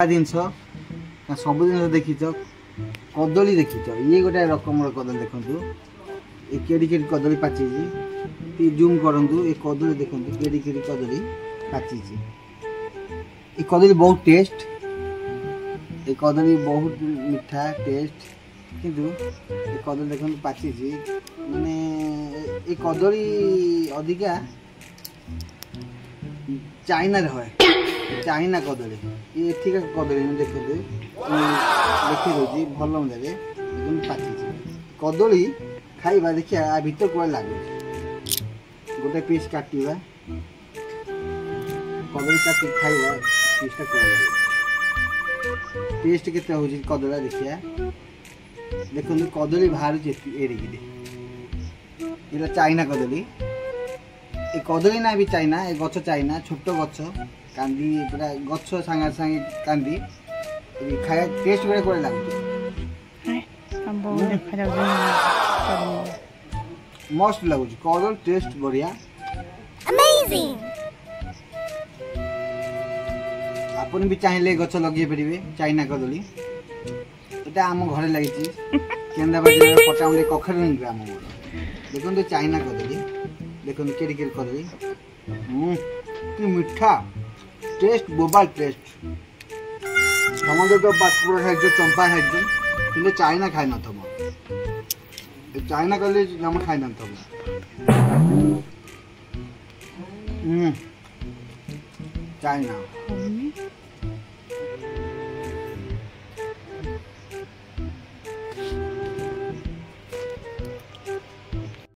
जिनस सब जिन देखी कदली देखी ये गोटे रकम कदली देखु ये केड़ी केड़ी कदली पाची जूम करूँ ये कदली देखो केड़ी केड़ी कदली पाची ये कदली बहुत टेस्ट ये कदली बहुत मीठा टेस्ट किंतु ये कदली देखो पाची माने ये कदली अधिका चाइना रहे चाइना कदली ये ठीक कदली देखते देखी दूसरी भल मजारे एकदम पाची कदली खाइबा देखिए आ भीतर कुआ लगे गोटे पीस काटा कदली काटी खाइबा पीसटा कुआ लगे टेस्ट के कदला देखिए देखो कदली बाहर एड़िकी ये चाइना कदली ये कदली ना भी चाइना ये गछ चाइना छोट गछ कांदी पूरा गछ सांगे सांगे कांदी खाया टेस्ट बड़े कोड़े लगुच मस्त लगुच कदल टेस्ट बढ़िया आपन भी चाहिए गछ लगे पारे चाइना कदली यहाँ आम घर लगी केन्द्रापड़ा पटामुंडी कखरी ग्राम देखो चाइना कदली देखो केड़ी केड़ी कदली कि मीठा टेस्ट बोबाल टेस्ट समझे तो पाटपुर खाई चंपा खाई कि चाइना खाई न चाइना कदली जमा खाई न चाइना